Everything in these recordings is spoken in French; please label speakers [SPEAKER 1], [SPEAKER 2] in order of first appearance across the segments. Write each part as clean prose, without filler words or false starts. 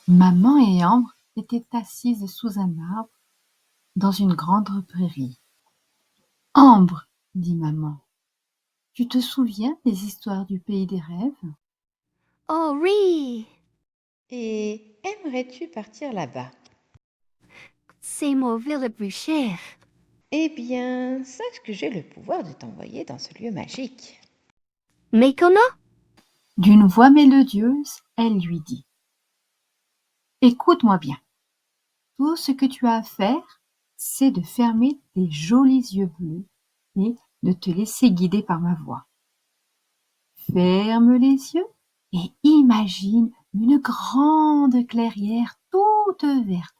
[SPEAKER 1] Maman et Ambre étaient assises sous un arbre dans une grande prairie. Ambre, dit maman, tu te souviens des histoires du pays des rêves?
[SPEAKER 2] Oh oui,
[SPEAKER 3] Et aimerais-tu partir là-bas?
[SPEAKER 2] c'est mon ville le plus cher.
[SPEAKER 3] Eh bien, sache que j'ai le pouvoir de t'envoyer dans ce lieu magique.
[SPEAKER 2] Mais comment?
[SPEAKER 1] D'une voix mélodieuse, elle lui dit: écoute-moi bien. Tout ce que tu as à faire, c'est de fermer tes jolis yeux bleus et de te laisser guider par ma voix. Ferme les yeux et imagine une grande clairière toute verte,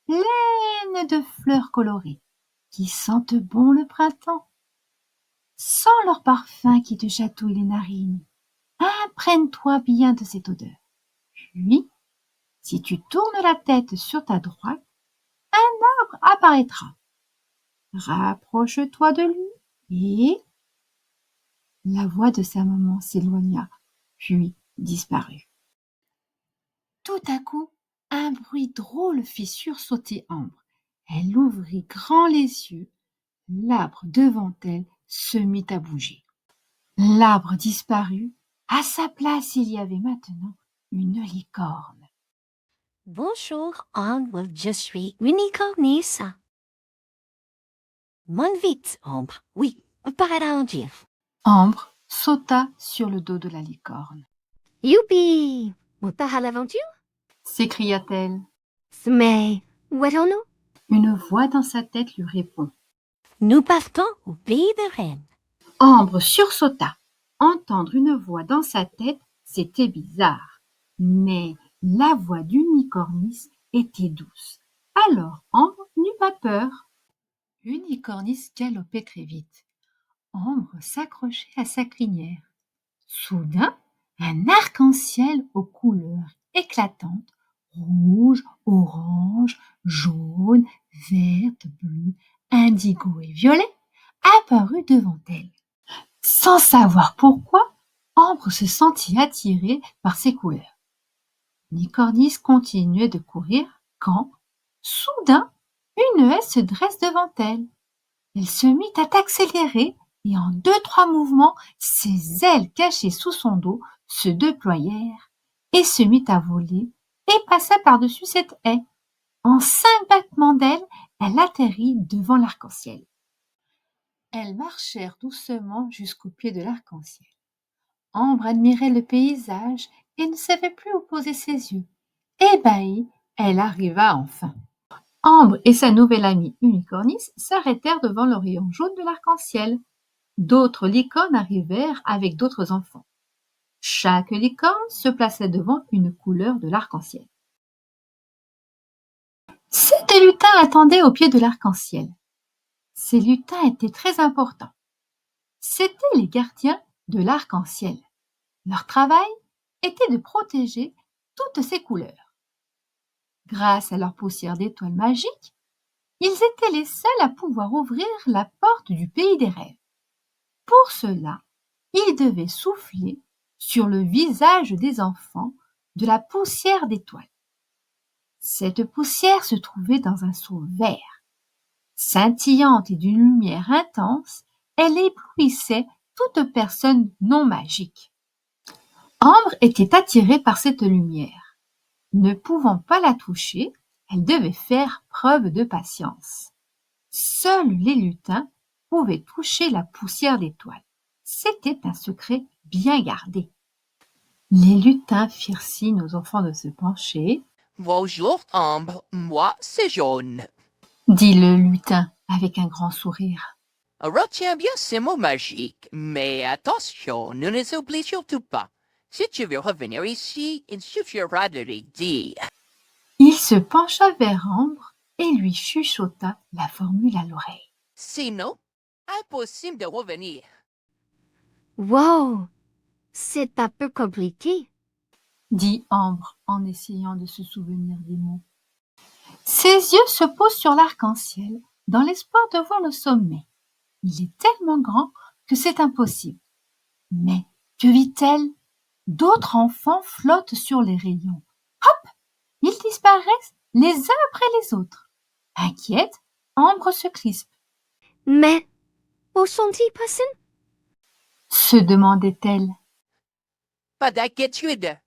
[SPEAKER 1] pleine de fleurs colorées, qui sentent bon le printemps. Sens leur parfum qui te chatouille les narines. Imprègne-toi bien de cette odeur. Puis, si tu tournes la tête sur ta droite, apparaîtra. Rapproche-toi de lui et la voix de sa maman s'éloigna, puis disparut. Tout à coup, un bruit drôle fit sursauter Ambre. Elle ouvrit grand les yeux. L'arbre devant elle se mit à bouger. L'arbre disparut. À sa place, il y avait maintenant une licorne.
[SPEAKER 2] Bonjour, Ambre, je suis unicornis. Monte vite, Ambre. Oui, par arrondir.
[SPEAKER 1] Ambre sauta sur le dos de la licorne.
[SPEAKER 2] Youpi! On part à l'aventure?
[SPEAKER 1] S'écria-t-elle.
[SPEAKER 2] Mais où allons-nous?
[SPEAKER 1] Une voix dans sa tête lui répond.
[SPEAKER 2] Nous partons au pays de Rennes.
[SPEAKER 1] Ambre sursauta. Entendre une voix dans sa tête, c'était bizarre. Mais la voix d'Unicornis était douce. Alors Ambre n'eut pas peur. Unicornis galopait très vite. Ambre s'accrochait à sa crinière. Soudain, un arc-en-ciel aux couleurs éclatantes, rouge, orange, jaune, verte, bleu, indigo et violet, apparut devant elle. Sans savoir pourquoi, Ambre se sentit attirée par ces couleurs. Unicornis continuait de courir quand, soudain, une haie se dresse devant elle. Elle se mit à accélérer et en 2-3 mouvements, ses ailes cachées sous son dos se déployèrent et se mit à voler et passa par-dessus cette haie. En 5 battements d'ailes, elle atterrit devant l'arc-en-ciel. Elles marchèrent doucement jusqu'au pied de l'arc-en-ciel. Ambre admirait le paysage et ne savait plus où poser ses yeux. Ébahie, elle arriva enfin. Ambre et sa nouvelle amie Unicornis s'arrêtèrent devant le rayon jaune de l'arc-en-ciel. D'autres licornes arrivèrent avec d'autres enfants. Chaque licorne se plaçait devant une couleur de l'arc-en-ciel. 7 lutins attendaient au pied de l'arc-en-ciel. Ces lutins étaient très importants. C'étaient les gardiens de l'arc-en-ciel. Leur travail était de protéger toutes ces couleurs. Grâce à leur poussière d'étoiles magiques, ils étaient les seuls à pouvoir ouvrir la porte du pays des rêves. Pour cela, ils devaient souffler sur le visage des enfants de la poussière d'étoiles. Cette poussière se trouvait dans un seau vert. Scintillante et d'une lumière intense, elle éblouissait toute personne non magique. Ambre était attirée par cette lumière. Ne pouvant pas la toucher, elle devait faire preuve de patience. Seuls les lutins pouvaient toucher la poussière d'étoiles. C'était un secret bien gardé. Les lutins firent signe aux enfants de se pencher.
[SPEAKER 4] Bonjour, Ambre, moi, c'est Jaune.
[SPEAKER 1] Dit le lutin avec un grand sourire.
[SPEAKER 4] Retiens bien ces mots magiques, mais attention, ne les oublie surtout pas. Si tu veux revenir ici, il suffira de les dire.
[SPEAKER 1] Il se pencha vers Ambre et lui chuchota la formule à l'oreille.
[SPEAKER 4] Sinon, impossible de revenir.
[SPEAKER 2] Wow! C'est un peu compliqué.
[SPEAKER 1] Dit Ambre en essayant de se souvenir des mots. Ses yeux se posent sur l'arc-en-ciel dans l'espoir de voir le sommet. Il est tellement grand que c'est impossible. Mais que vit-elle? D'autres enfants flottent sur les rayons. Hop! Ils disparaissent les uns après les autres. Inquiète, Ambre se crispe.
[SPEAKER 2] Mais où sont-ils passés?
[SPEAKER 1] Se demandait-elle.
[SPEAKER 4] Pas d'inquiétude.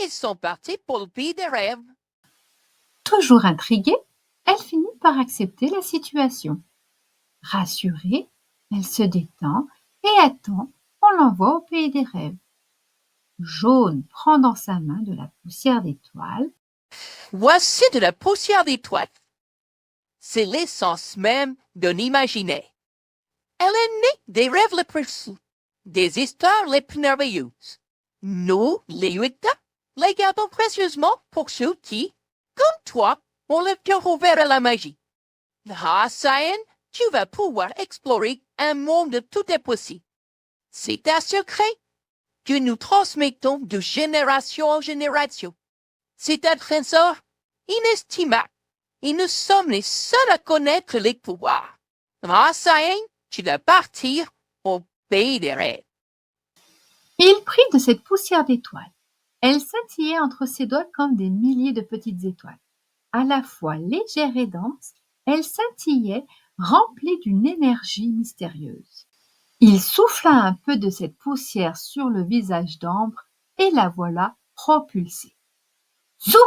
[SPEAKER 4] Ils sont partis pour le pays des rêves.
[SPEAKER 1] Toujours intriguée, elle finit par accepter la situation. Rassurée, elle se détend et attend qu'on l'envoie au pays des rêves. Jaune prend dans sa main de la poussière d'étoiles.
[SPEAKER 4] Voici de la poussière d'étoiles. C'est l'essence même d'un imaginaire. Elle est née des rêves les plus fous, des histoires les plus merveilleuses. Nous, les Utah, les gardons précieusement pour ceux qui, comme toi, ont le cœur ouvert à la magie. Grâce à elle, tu vas pouvoir explorer un monde où tout est possible. C'est un secret que nous transmettons de génération en génération. C'est un trésor inestimable et nous sommes les seuls à connaître les pouvoirs. Grâce à elle, tu vas partir au pays des rêves.
[SPEAKER 1] Il prit de cette poussière d'étoiles. Elle scintillait entre ses doigts comme des milliers de petites étoiles. À la fois légère et dense, elle scintillait, remplie d'une énergie mystérieuse. Il souffla un peu de cette poussière sur le visage d'Ambre et la voilà propulsée. Zoup!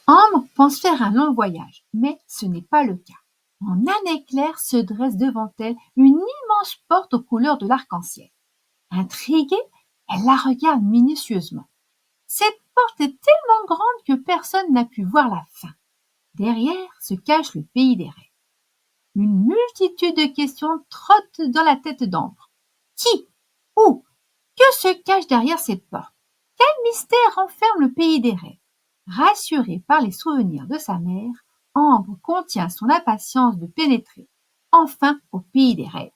[SPEAKER 1] Ambre pense faire un long voyage, mais ce n'est pas le cas. En un éclair se dresse devant elle une immense porte aux couleurs de l'arc-en-ciel. Intriguée, elle la regarde minutieusement. Cette porte est tellement grande que personne n'a pu voir la fin. Derrière se cache le pays des rêves. Une multitude de questions trottent dans la tête d'Ambre. Qui? Où? Que se cache derrière cette porte? Quel mystère renferme le pays des rêves? Rassurée par les souvenirs de sa mère, Ambre contient son impatience de pénétrer enfin au pays des rêves.